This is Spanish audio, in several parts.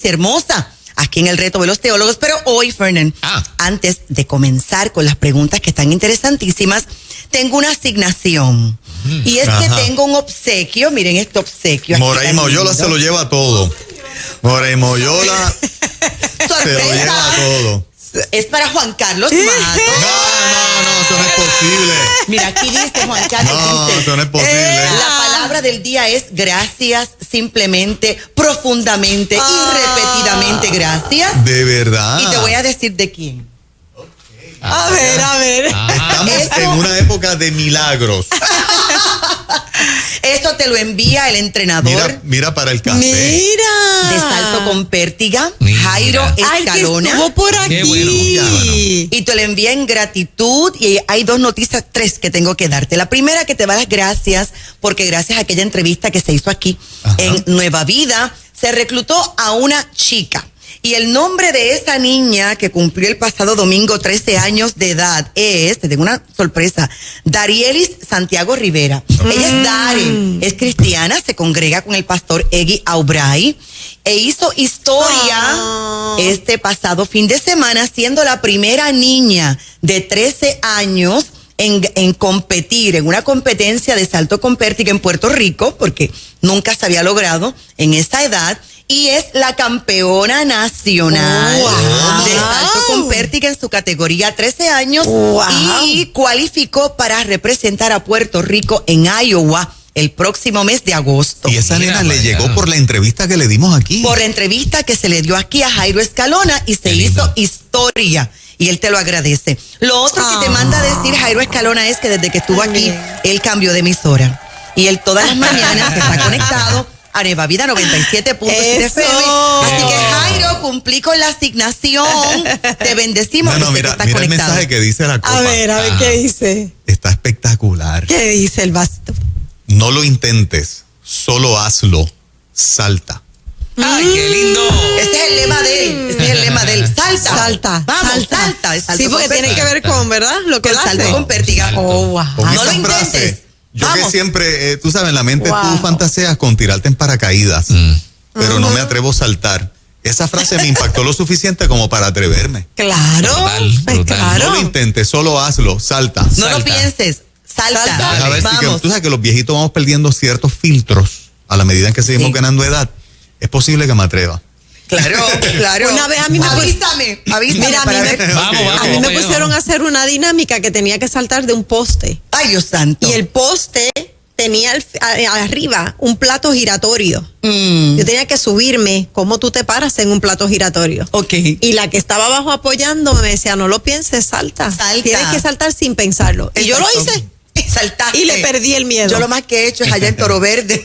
hermosa aquí en el Reto de los Teólogos. Pero hoy, Fernan, antes de comenzar con las preguntas que están interesantísimas, tengo una asignación. Y es que tengo un obsequio. Miren este obsequio. Moray Moyola se lo lleva todo. Moray Moyola se lo lleva todo. Es para Juan Carlos Mato. No, eso no es posible. Mira, aquí dice Juan Carlos. No, dice, eso no es posible. La palabra del día es gracias, simplemente, profundamente y repetidamente gracias. De verdad. Y te voy a decir de quién. A ver. Estamos en una época de milagros. Eso te lo envía el entrenador. Mira para el café. Mira. De Salto con Pértiga, Jairo Escalona. Que estuvo por aquí. Bueno. Y te lo envía en gratitud. Y hay tres que tengo que darte. La primera, que te va a dar gracias, porque gracias a aquella entrevista que se hizo aquí en Nueva Vida, se reclutó a una chica. Y el nombre de esa niña que cumplió el pasado domingo 13 años de edad es, te tengo una sorpresa, Darielis Santiago Rivera. Ella es Dari, es cristiana, se congrega con el pastor Eggy Aubray e hizo historia este pasado fin de semana, siendo la primera niña de 13 años en competir en una competencia de salto con pértiga en Puerto Rico, porque nunca se había logrado en esa edad. Y es la campeona nacional de salto con pértiga en su categoría 13 años. Y cualificó para representar a Puerto Rico en Iowa el próximo mes de agosto. Y esa nena le llegó por la entrevista que le dimos aquí. Por la entrevista que se le dio aquí a Jairo Escalona y se hizo historia. Y él te lo agradece. Lo otro que te manda a decir Jairo Escalona es que desde que estuvo aquí, él cambió de emisora. Y él todas las mañanas está conectado a Nueva Vida 97.7 FM. Así que, Jairo, cumplí con la asignación. Te bendecimos. Mira el mensaje que dice la copa. A ver, ¿qué dice? Está espectacular. ¿Qué dice el vasto? No lo intentes, solo hazlo. Salta. ¡Ay, qué lindo! Ese es el lema de él. Salta. Vamos, salta. Sí, porque tiene que ver con, ¿verdad? Lo que él hace. Salto con pértiga. Con No esa lo frase, intentes. yo Vamos. que siempre, tú sabes, en la mente tú fantaseas con tirarte en paracaídas, pero no me atrevo a saltar. Esa frase me impactó lo suficiente como para atreverme. Claro. Brutal. Claro. No lo intentes, solo hazlo, salta. No lo pienses. Salta. A ver, Vamos. tú sabes que los viejitos vamos perdiendo ciertos filtros a la medida en que seguimos ganando edad. Es posible que me atreva. Claro. Una vez a mí me avísame. Mira, a mí me Vamos. pusieron a hacer una dinámica que tenía que saltar de un poste. Ay, Dios santo. Y el poste tenía arriba un plato giratorio. Yo tenía que subirme. ¿Cómo tú te paras en un plato giratorio? Ok. Y la que estaba abajo apoyándome me decía, no lo pienses, salta. Tienes que saltar sin pensarlo. Y yo lo hice. Saltaste. Y le perdí el miedo. Yo lo más que he hecho es allá en Toro Verde.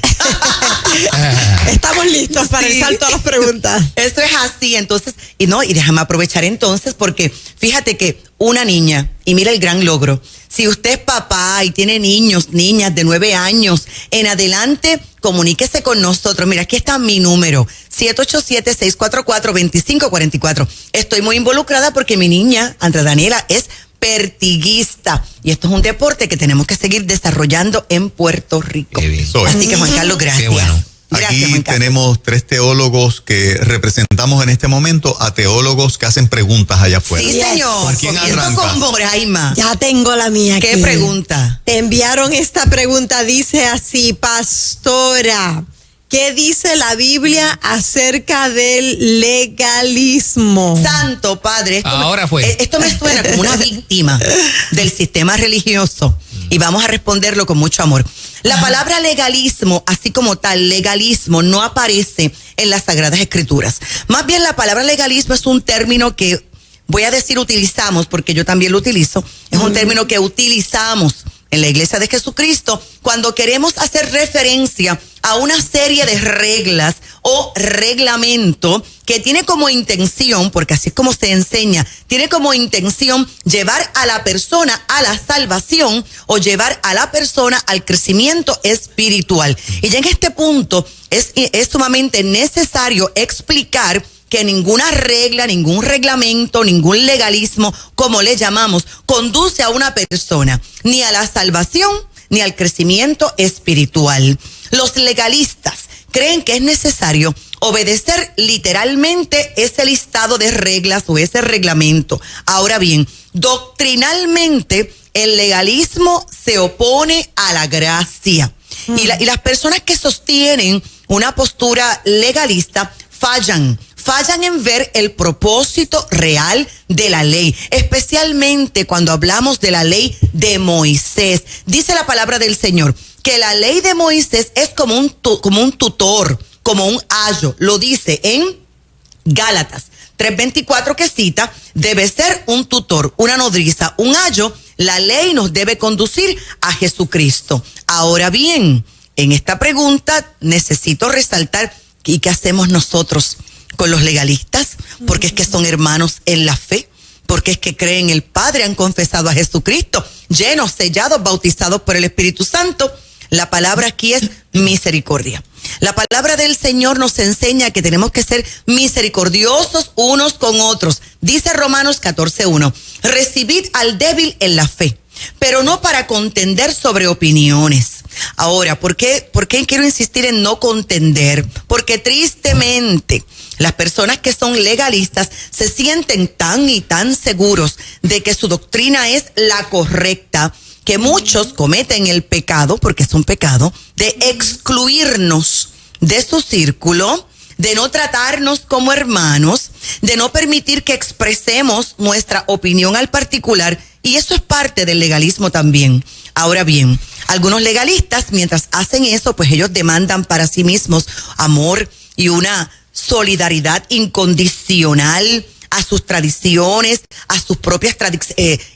Estamos listos para el salto a las preguntas. Eso es así, entonces, y déjame aprovechar entonces, porque fíjate que una niña, y mira el gran logro, si usted es papá y tiene niños, niñas de 9 años en adelante, comuníquese con nosotros. Mira, aquí está mi número, 787-644-2544. Estoy muy involucrada porque mi niña, Andrea Daniela, es pertiguista. Y esto es un deporte que tenemos que seguir desarrollando en Puerto Rico. Así que, Juan Carlos, gracias. Qué bueno. Gracias, Aquí Juan Carlos. tenemos 3 teólogos que representamos en este momento a teólogos que hacen preguntas allá afuera. Sí, señor. ¿Con quién Comienzo arranca? con Moraima. Ya tengo la mía. ¿Qué aquí. pregunta? Te enviaron esta pregunta, dice así, pastora, ¿qué dice la Biblia acerca del legalismo? Santo Padre, esto me suena como una víctima del sistema religioso y vamos a responderlo con mucho amor. La palabra legalismo, así como tal, legalismo no aparece en las Sagradas Escrituras. Más bien la palabra legalismo es un término que, voy a decir utilizamos, porque yo también lo utilizo, es un término que utilizamos en la Iglesia de Jesucristo cuando queremos hacer referencia a una serie de reglas o reglamento que tiene como intención, porque así es como se enseña, tiene como intención llevar a la persona a la salvación o llevar a la persona al crecimiento espiritual. Y ya en este punto es sumamente necesario explicar que ninguna regla, ningún reglamento, ningún legalismo, como le llamamos, conduce a una persona ni a la salvación ni al crecimiento espiritual. Los legalistas creen que es necesario obedecer literalmente ese listado de reglas o ese reglamento. Ahora bien, doctrinalmente el legalismo se opone a la gracia. Y las personas que sostienen una postura legalista fallan en ver el propósito real de la ley, especialmente cuando hablamos de la ley de Moisés. Dice la palabra del Señor que la ley de Moisés es como un tutor, como un ayo. Lo dice en Gálatas 3:24 que cita, debe ser un tutor, una nodriza, un ayo. La ley nos debe conducir a Jesucristo. Ahora bien, en esta pregunta necesito resaltar, ¿y qué hacemos nosotros con los legalistas? Porque es que son hermanos en la fe, porque es que creen en el Padre, han confesado a Jesucristo, llenos, sellados, bautizados por el Espíritu Santo. La palabra aquí es misericordia. La palabra del Señor nos enseña que tenemos que ser misericordiosos unos con otros. Dice Romanos 14:1, recibid al débil en la fe, pero no para contender sobre opiniones. Ahora, ¿por qué quiero insistir en no contender? Porque tristemente las personas que son legalistas se sienten tan y tan seguros de que su doctrina es la correcta, que muchos cometen el pecado, porque es un pecado, de excluirnos de su círculo, de no tratarnos como hermanos, de no permitir que expresemos nuestra opinión al particular, y eso es parte del legalismo también. Ahora bien, algunos legalistas, mientras hacen eso, pues ellos demandan para sí mismos amor y una solidaridad incondicional a sus tradiciones, a sus propias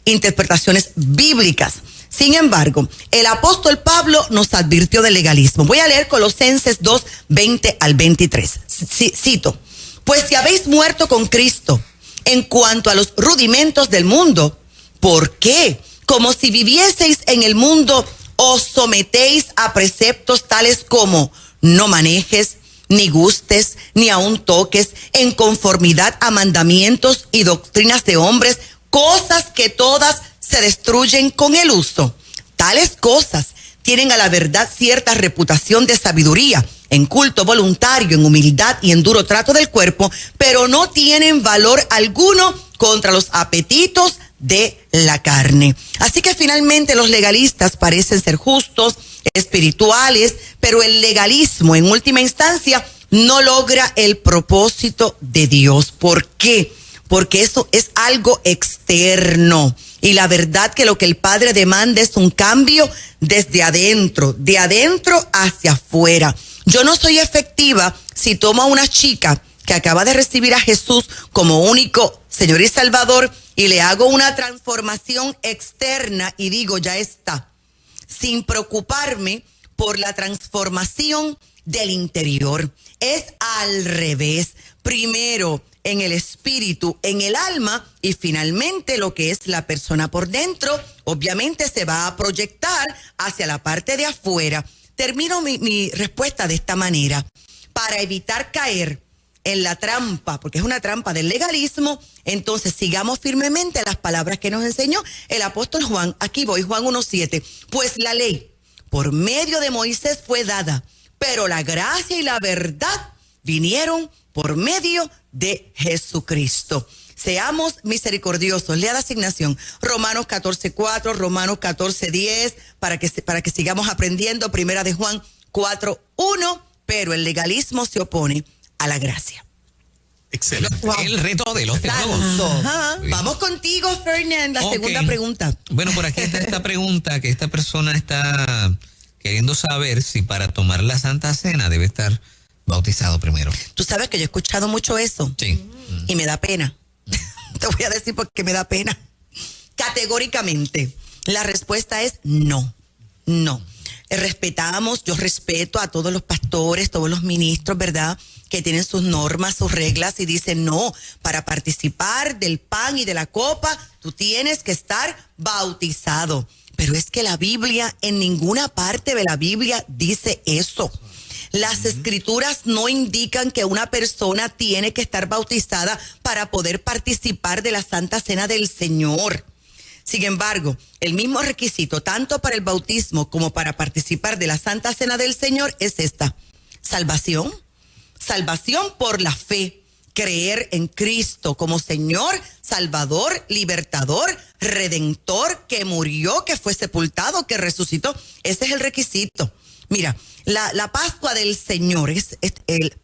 interpretaciones bíblicas. Sin embargo, el apóstol Pablo nos advirtió del legalismo. Voy a leer Colosenses 2:20-23. Cito, pues si habéis muerto con Cristo en cuanto a los rudimentos del mundo, ¿por qué? Como si vivieseis en el mundo, os sometéis a preceptos tales como no manejes, ni gustes, ni aun toques, en conformidad a mandamientos y doctrinas de hombres, cosas que todas se destruyen con el uso. Tales cosas tienen a la verdad cierta reputación de sabiduría, en culto voluntario, en humildad y en duro trato del cuerpo, pero no tienen valor alguno contra los apetitos de la carne. Así que finalmente los legalistas parecen ser justos, espirituales, pero el legalismo en última instancia no logra el propósito de Dios. ¿Por qué? Porque eso es algo externo. Y la verdad que lo que el Padre demanda es un cambio desde adentro, de adentro hacia afuera. Yo no soy efectiva si tomo a una chica que acaba de recibir a Jesús como único Señor y Salvador y le hago una transformación externa y digo, ya está, sin preocuparme por la transformación del interior. Es al revés. Primero en el espíritu, en el alma, y finalmente lo que es la persona por dentro, obviamente se va a proyectar hacia la parte de afuera. Termino mi respuesta de esta manera. Para evitar caer en la trampa, porque es una trampa del legalismo, entonces sigamos firmemente las palabras que nos enseñó el apóstol Juan. Aquí voy, Juan 1:7. Pues la ley por medio de Moisés fue dada, pero la gracia y la verdad vinieron por medio de Jesucristo. Seamos misericordiosos. Lea la asignación. Romanos 14:4, Romanos 14:10, para que sigamos aprendiendo. Primera de Juan 4:1, pero el legalismo se opone a la gracia. Excelente. Wow. El reto de los teólogos. Vamos contigo, Fernand, la segunda pregunta. Bueno, por aquí está esta pregunta que esta persona está queriendo saber si para tomar la Santa Cena debe estar bautizado primero. Tú sabes que yo he escuchado mucho eso. Sí. Y me da pena. Te voy a decir por qué me da pena. Categóricamente, la respuesta es no. No. Yo respeto a todos los pastores, todos los ministros, ¿verdad?, que tienen sus normas, sus reglas y dicen no, para participar del pan y de la copa, tú tienes que estar bautizado. Pero es que la Biblia, en ninguna parte de la Biblia dice eso. Las escrituras no indican que una persona tiene que estar bautizada para poder participar de la Santa Cena del Señor. Sin embargo, el mismo requisito, tanto para el bautismo como para participar de la Santa Cena del Señor, es esta: salvación, Salvación por la fe. Creer en Cristo como Señor, Salvador, Libertador, Redentor, que murió, que fue sepultado, que resucitó. Ese es el requisito. Mira, la Pascua del Señor,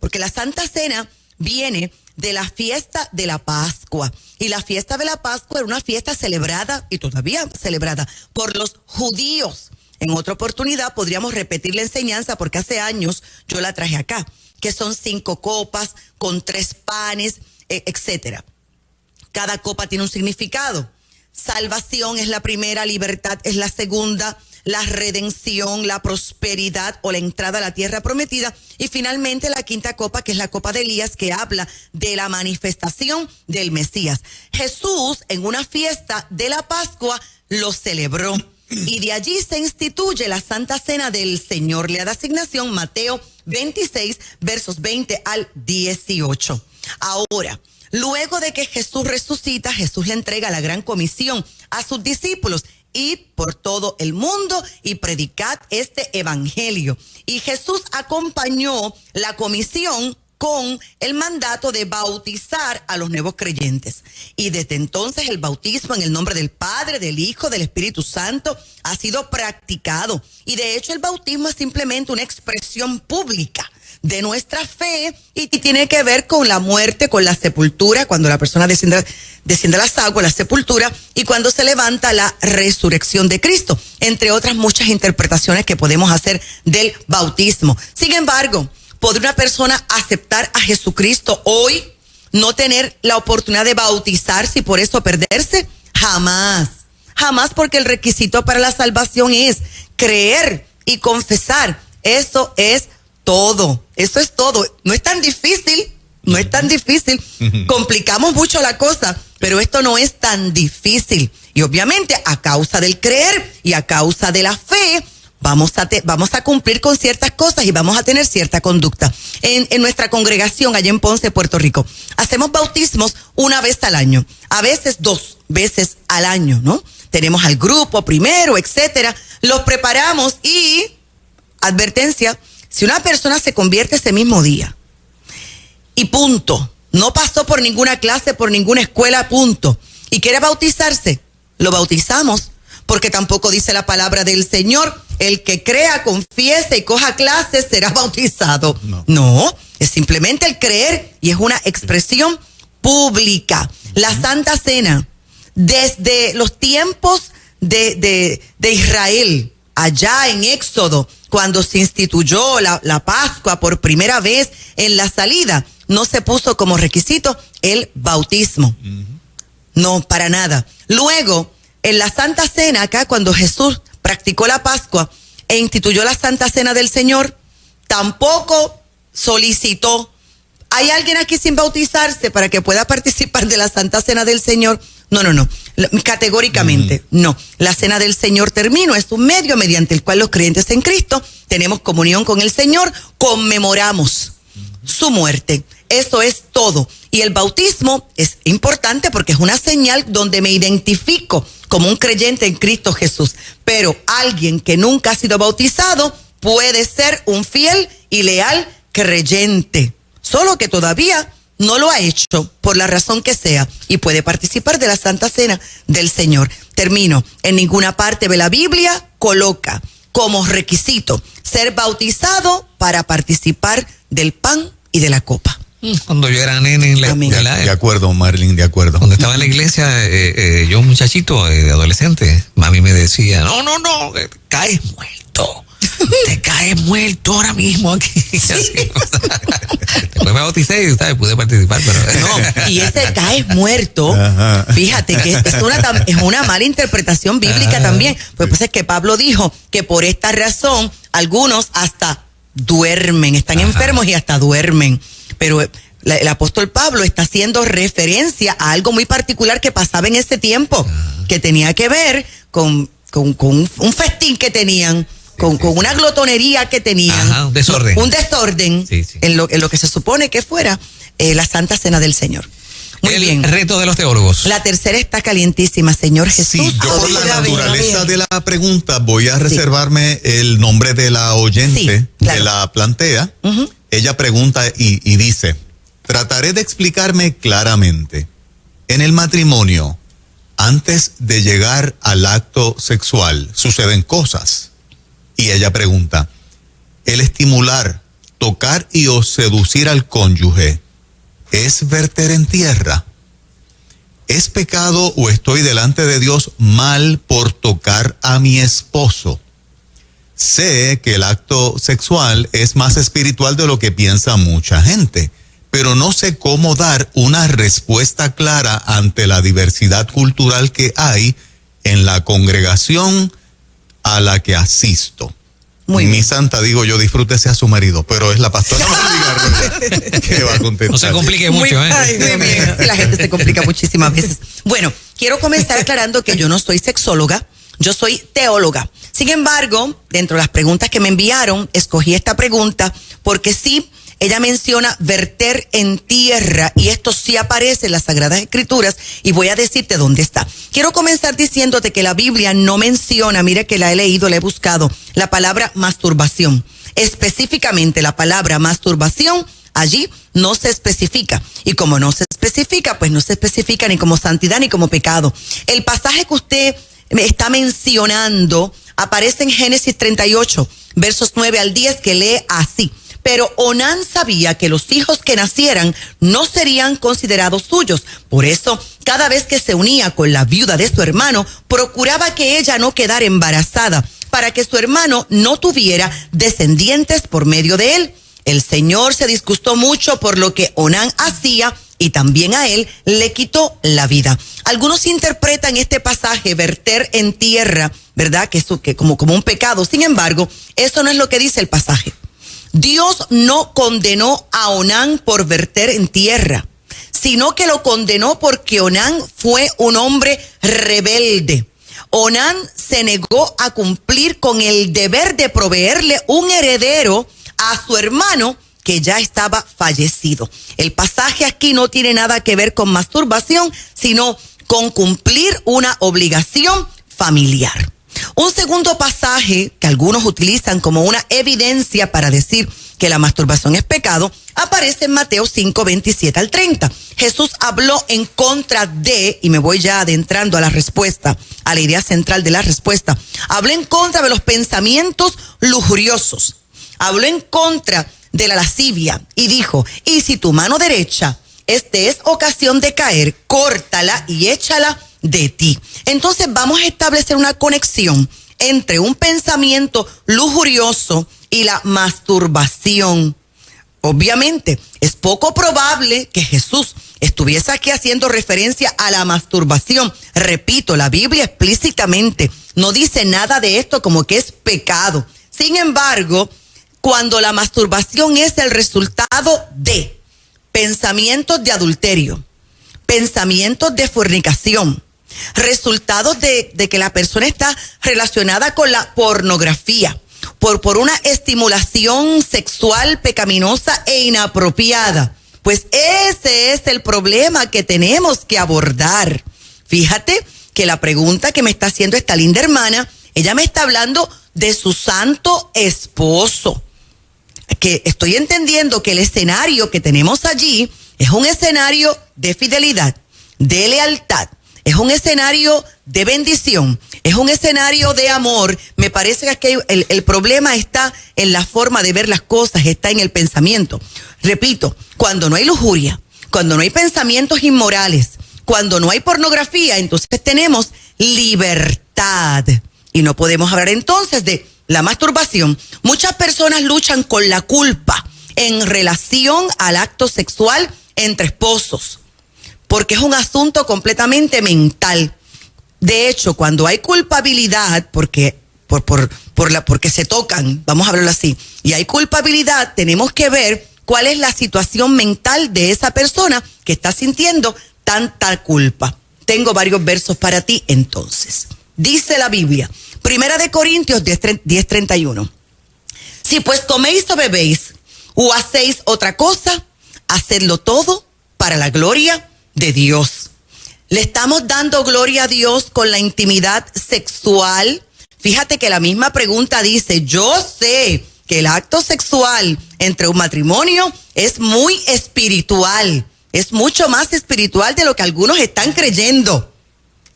porque la Santa Cena viene de la fiesta de la Pascua. Y la fiesta de la Pascua era una fiesta celebrada, y todavía celebrada, por los judíos. En otra oportunidad podríamos repetir la enseñanza, porque hace años yo la traje acá, que son 5 copas con 3 panes, etcétera. Cada copa tiene un significado. Salvación es la primera, libertad es la segunda, la redención, la prosperidad o la entrada a la tierra prometida. Y finalmente la quinta copa, que es la copa de Elías, que habla de la manifestación del Mesías. Jesús, en una fiesta de la Pascua, lo celebró. Y de allí se instituye la Santa Cena del Señor. Le da asignación Mateo 26, versos 20 al 18. Ahora, luego de que Jesús resucita, Jesús le entrega la gran comisión a sus discípulos: id por todo el mundo y predicad este evangelio. Y Jesús acompañó la comisión con el mandato de bautizar a los nuevos creyentes. Y desde entonces el bautismo en el nombre del Padre, del Hijo, del Espíritu Santo ha sido practicado. Y de hecho el bautismo es simplemente una expresión pública de nuestra fe y tiene que ver con la muerte, con la sepultura, cuando la persona desciende a las aguas, la sepultura, y cuando se levanta, la resurrección de Cristo, entre otras muchas interpretaciones que podemos hacer del bautismo. Sin embargo, ¿podría una persona aceptar a Jesucristo hoy, no tener la oportunidad de bautizarse y por eso perderse? Jamás, jamás, porque el requisito para la salvación es creer y confesar. Eso es todo, eso es todo. No es tan difícil, no es tan difícil. Complicamos mucho la cosa, pero esto no es tan difícil. Y obviamente a causa del creer y a causa de la fe, vamos a cumplir con ciertas cosas y vamos a tener cierta conducta. En nuestra congregación allá en Ponce, Puerto Rico, hacemos bautismos una vez al año, a veces 2 veces al año, ¿no? Tenemos al grupo primero, etcétera, los preparamos y, advertencia, si una persona se convierte ese mismo día y punto, no pasó por ninguna clase, por ninguna escuela, punto, y quiere bautizarse, lo bautizamos, porque tampoco dice la palabra del Señor: el que crea, confiese y coja clases será bautizado. No, es simplemente el creer y es una expresión pública. La Santa Cena, desde los tiempos de Israel, allá en Éxodo, cuando se instituyó la Pascua por primera vez en la salida, no se puso como requisito el bautismo. No, para nada. Luego, en la Santa Cena, acá cuando Jesús practicó la Pascua e instituyó la Santa Cena del Señor, tampoco solicitó: ¿hay alguien aquí sin bautizarse para que pueda participar de la Santa Cena del Señor? No. Categóricamente, no. La Cena del Señor terminó, es un medio mediante el cual los creyentes en Cristo tenemos comunión con el Señor, conmemoramos su muerte. Eso es todo. Y el bautismo es importante porque es una señal donde me identifico como un creyente en Cristo Jesús. Pero alguien que nunca ha sido bautizado puede ser un fiel y leal creyente, solo que todavía no lo ha hecho por la razón que sea y puede participar de la Santa Cena del Señor. Termino. En ninguna parte de la Biblia coloca como requisito ser bautizado para participar del pan y de la copa. Cuando yo era nene en la de acuerdo, Marlene, de acuerdo. Cuando estaba en la iglesia, yo muchachito, adolescente, mami me decía: no, caes muerto. Te caes muerto ahora mismo aquí. Después me bauticé y pude participar, pero no. Y ese caes muerto, fíjate que es una mala interpretación bíblica también. Pues es que Pablo dijo que por esta razón algunos hasta duermen, están enfermos y hasta duermen. Pero el apóstol Pablo está haciendo referencia a algo muy particular que pasaba en ese tiempo, que tenía que ver con un festín que tenían, con una glotonería que tenían. Un desorden. Un desorden. Sí. En lo que se supone que fuera la Santa Cena del Señor. Muy bien. El reto de los teólogos. La tercera está calientísima, Señor Jesús. Sí, yo por la naturaleza de la pregunta voy a reservarme el nombre de la oyente que la plantea. ella pregunta y dice, trataré de explicarme claramente. En el matrimonio, antes de llegar al acto sexual, suceden cosas. Y ella pregunta, el estimular, tocar y o seducir al cónyuge, ¿es verter en tierra? ¿Es pecado o estoy delante de Dios mal por tocar a mi esposo? Sé que el acto sexual es más espiritual de lo que piensa mucha gente, pero no sé cómo dar una respuesta clara ante la diversidad cultural que hay en la congregación a la que asisto. Muy Mi bien. santa, digo yo, disfrútese a su marido, pero es la pastora Marley que va a contestar. No se complique Muy mucho, ¿eh? bien. Sí, la gente se complica muchísimas veces. Bueno, quiero comenzar aclarando que yo no soy sexóloga, yo soy teóloga. Sin embargo, dentro de las preguntas que me enviaron, escogí esta pregunta porque sí, ella menciona verter en tierra y esto sí aparece en las Sagradas Escrituras y voy a decirte dónde está. Quiero comenzar diciéndote que la Biblia no menciona, mire que la he leído, la he buscado, la palabra masturbación. Específicamente la palabra masturbación allí no se especifica. Y como no se especifica, pues no se especifica ni como santidad ni como pecado. El pasaje que usted me está mencionando aparece en Génesis 38, versos 9 al 10, que lee así. Pero Onán sabía que los hijos que nacieran no serían considerados suyos. Por eso, cada vez que se unía con la viuda de su hermano, procuraba que ella no quedara embarazada, para que su hermano no tuviera descendientes por medio de él. El Señor se disgustó mucho por lo que Onán hacía y también a él le quitó la vida. Algunos interpretan este pasaje, verter en tierra, ¿verdad? Que como un pecado. Sin embargo, eso no es lo que dice el pasaje. Dios no condenó a Onán por verter en tierra, sino que lo condenó porque Onán fue un hombre rebelde. Onán se negó a cumplir con el deber de proveerle un heredero a su hermano que ya estaba fallecido. El pasaje aquí no tiene nada que ver con masturbación, sino con cumplir una obligación familiar. Un segundo pasaje que algunos utilizan como una evidencia para decir que la masturbación es pecado, aparece en Mateo 5, 27 al 30. Jesús habló en contra de, y me voy ya adentrando a la respuesta, a la idea central de la respuesta, habló en contra de los pensamientos lujuriosos, habló en contra de la lascivia y dijo, y si tu mano derecha te es ocasión de caer, córtala y échala de ti. Entonces vamos a establecer una conexión entre un pensamiento lujurioso y la masturbación. Obviamente, es poco probable que Jesús estuviese aquí haciendo referencia a la masturbación. Repito, la Biblia explícitamente no dice nada de esto como que es pecado. Sin embargo, cuando la masturbación es el resultado de pensamientos de adulterio, pensamientos de fornicación, resultados de que la persona está relacionada con la pornografía, por una estimulación sexual pecaminosa e inapropiada, pues ese es el problema que tenemos que abordar. Fíjate que la pregunta que me está haciendo esta linda hermana, ella me está hablando de su santo esposo, que estoy entendiendo que el escenario que tenemos allí es un escenario de fidelidad, de lealtad, es un escenario de bendición, es un escenario de amor. Me parece que el problema está en la forma de ver las cosas, está en el pensamiento. Repito, cuando no hay lujuria, cuando no hay pensamientos inmorales, cuando no hay pornografía, entonces tenemos libertad. Y no podemos hablar entonces de la masturbación. Muchas personas luchan con la culpa en relación al acto sexual entre esposos, porque es un asunto completamente mental. De hecho, cuando hay culpabilidad, porque se tocan, vamos a hablarlo así, y hay culpabilidad, tenemos que ver cuál es la situación mental de esa persona que está sintiendo tanta culpa. Tengo varios versos para ti entonces. Dice la Biblia, 1 Corintios 10:31. Si pues coméis o bebéis o hacéis otra cosa, hacedlo todo para la gloria de Dios. Le estamos dando gloria a Dios con la intimidad sexual. Fíjate que la misma pregunta dice, yo sé que el acto sexual entre un matrimonio es muy espiritual. Es mucho más espiritual de lo que algunos están creyendo.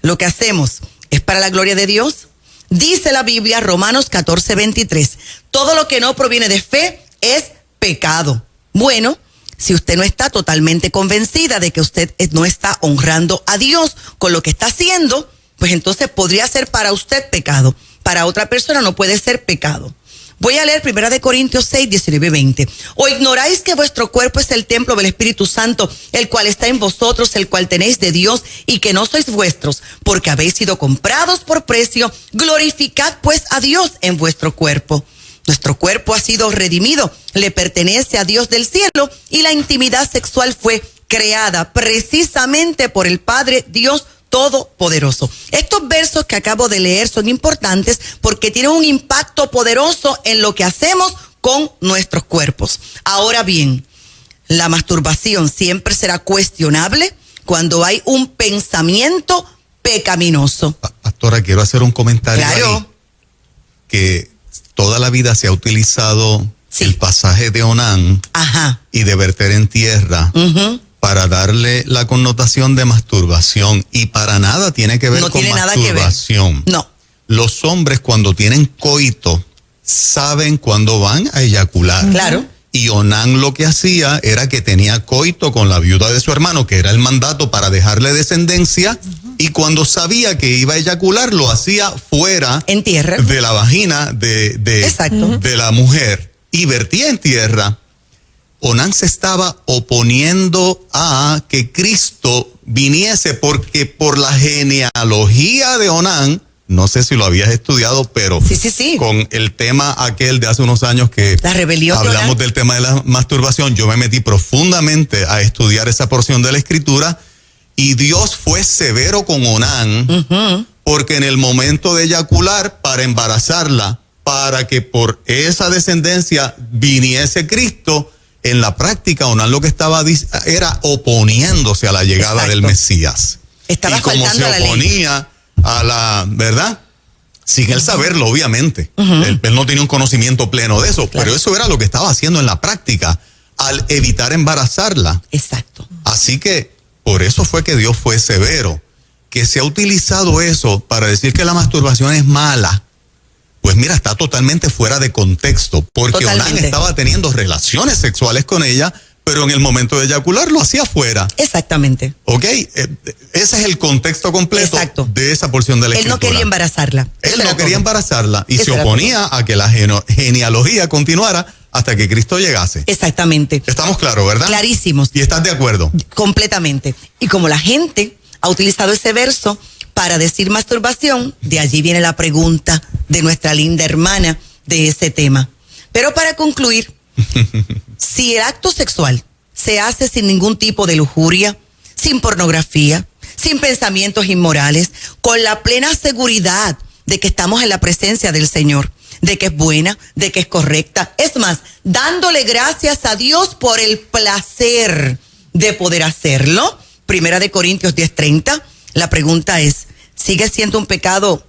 Lo que hacemos es para la gloria de Dios. Dice la Biblia, Romanos 14:23, todo lo que no proviene de fe es pecado. Bueno, si usted no está totalmente convencida de que usted no está honrando a Dios con lo que está haciendo, pues entonces podría ser para usted pecado. Para otra persona no puede ser pecado. Voy a leer 1 Corintios 6, 19, 20. ¿O ignoráis que vuestro cuerpo es el templo del Espíritu Santo, el cual está en vosotros, el cual tenéis de Dios, y que no sois vuestros, porque habéis sido comprados por precio? Glorificad pues a Dios en vuestro cuerpo. Nuestro cuerpo ha sido redimido, le pertenece a Dios del cielo, y la intimidad sexual fue creada precisamente por el Padre Dios Todopoderoso. Estos versos que acabo de leer son importantes porque tienen un impacto poderoso en lo que hacemos con nuestros cuerpos. Ahora bien, la masturbación siempre será cuestionable cuando hay un pensamiento pecaminoso. Pastora, quiero hacer un comentario Claro. ahí, que toda la vida se ha utilizado el pasaje de Onán y de verter en tierra para darle la connotación de masturbación, y para nada tiene que ver con masturbación. No. Los hombres, cuando tienen coito, saben cuándo van a eyacular. Claro. Y Onán lo que hacía era que tenía coito con la viuda de su hermano, que era el mandato para dejarle descendencia, y cuando sabía que iba a eyacular, lo hacía fuera en tierra de la vagina de la mujer, y vertía en tierra. Onán se estaba oponiendo a que Cristo viniese, porque por la genealogía de Onán, no sé si lo habías estudiado, pero con el tema aquel de hace unos años que la rebelión hablamos del tema de la masturbación, yo me metí profundamente a estudiar esa porción de la Escritura, y Dios fue severo con Onán, porque en el momento de eyacular, para embarazarla, para que por esa descendencia viniese Cristo, en la práctica Onán lo que estaba era oponiéndose a la llegada del Mesías. Estaba y como faltando se oponía a la verdad, sin él saberlo, obviamente, él no tenía un conocimiento pleno de eso, pero eso era lo que estaba haciendo en la práctica al evitar embarazarla. Exacto. Así que por eso fue que Dios fue severo, que se ha utilizado eso para decir que la masturbación es mala. Pues mira, está totalmente fuera de contexto, porque Onán estaba teniendo relaciones sexuales con ella, pero en el momento de eyacular lo hacía fuera. Exactamente. ¿Ok? Ese es el contexto completo de esa porción de la Escritura. Él no quería embarazarla. Él no quería embarazarla y se oponía a que la genealogía continuara hasta que Cristo llegase. Exactamente. Estamos claros, ¿verdad? Clarísimos. ¿Y estás de acuerdo? Completamente. Y como la gente ha utilizado ese verso para decir masturbación, de allí viene la pregunta de nuestra linda hermana de ese tema. Pero para concluir, si el acto sexual se hace sin ningún tipo de lujuria, sin pornografía, sin pensamientos inmorales, con la plena seguridad de que estamos en la presencia del Señor, de que es buena, de que es correcta, es más, dándole gracias a Dios por el placer de poder hacerlo. 1 Corintios 10:30, la pregunta es, ¿sigue siendo un pecado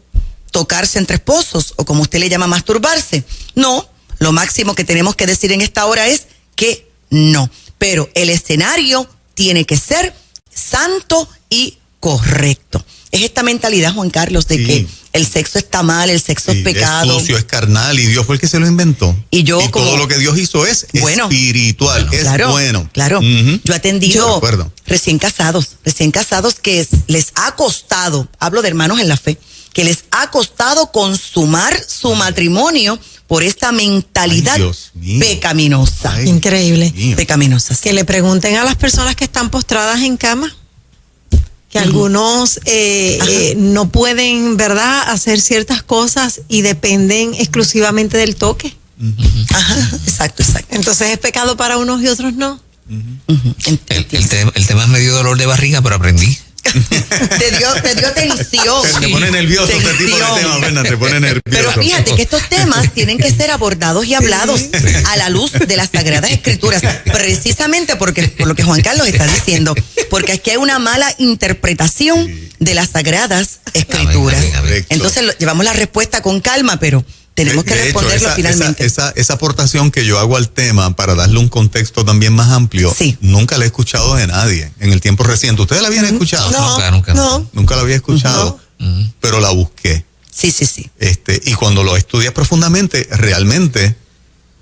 tocarse entre esposos, o como usted le llama, masturbarse? No, lo máximo que tenemos que decir en esta hora es que no, pero el escenario tiene que ser santo y correcto. Es esta mentalidad, Juan Carlos, de que el sexo está mal, el sexo es pecado. Es sucio, es carnal, y Dios fue el que se lo inventó. Y todo lo que Dios hizo es espiritual, es bueno. Claro, yo he atendido recién casados que les ha costado, hablo de hermanos en la fe, que les ha costado consumar su matrimonio por esta mentalidad pecaminosa. Increíble. Pecaminosa. Que le pregunten a las personas que están postradas en cama, que algunos no pueden, ¿verdad?, hacer ciertas cosas y dependen exclusivamente del toque. Ajá, exacto. Entonces es pecado para unos y otros no. El tema me dio dolor de barriga, pero aprendí. Te dio tensión. Te pone nervioso este tipo de temas, Brenda, te pone nervioso. Pero fíjate que estos temas tienen que ser abordados y hablados a la luz de las Sagradas Escrituras, precisamente por lo que Juan Carlos está diciendo, porque aquí hay una mala interpretación de las Sagradas Escrituras. Entonces llevamos la respuesta con calma, pero tenemos que De hecho, responderlo finalmente. Esa aportación que yo hago al tema para darle un contexto también más amplio, Sí. nunca la he escuchado de nadie en el tiempo reciente. ¿Ustedes la habían escuchado? Nunca. Nunca la había escuchado, pero la busqué. Sí. Y cuando lo estudias profundamente, realmente,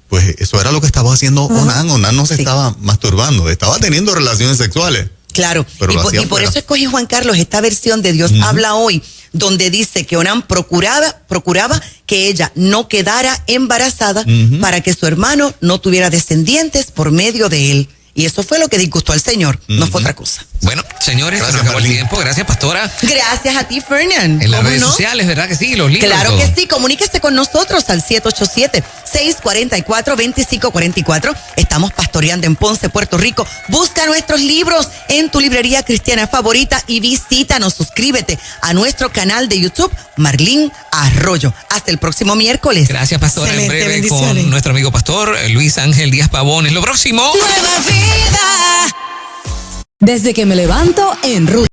pues eso era lo que estaba haciendo Onan. Onan no se estaba masturbando, estaba teniendo relaciones sexuales. Claro, Pero lo hacía y por afuera. eso escogí, Juan Carlos, esta versión de Dios habla hoy, donde dice que Onán procuraba que ella no quedara embarazada para que su hermano no tuviera descendientes por medio de él. Y eso fue lo que disgustó al Señor, no fue otra cosa. Bueno, señores, Gracias, se nos acabó el Marlene. tiempo. Gracias, pastora. Gracias a ti, Fernan. En las ¿Cómo redes no? sociales, ¿verdad que sí? Los libros. Claro y todo. que sí, comuníquese con nosotros al 787-644-2544. Estamos pastoreando en Ponce, Puerto Rico. Busca nuestros libros en tu librería cristiana favorita y visítanos, suscríbete a nuestro canal de YouTube, Marlene Arroyo. Hasta el próximo miércoles. Gracias, pastora. En Excelente, breve bendiciones. con nuestro amigo pastor Luis Ángel Díaz Pavón. Es lo próximo. Nueva vida. Desde que me levanto en ruta.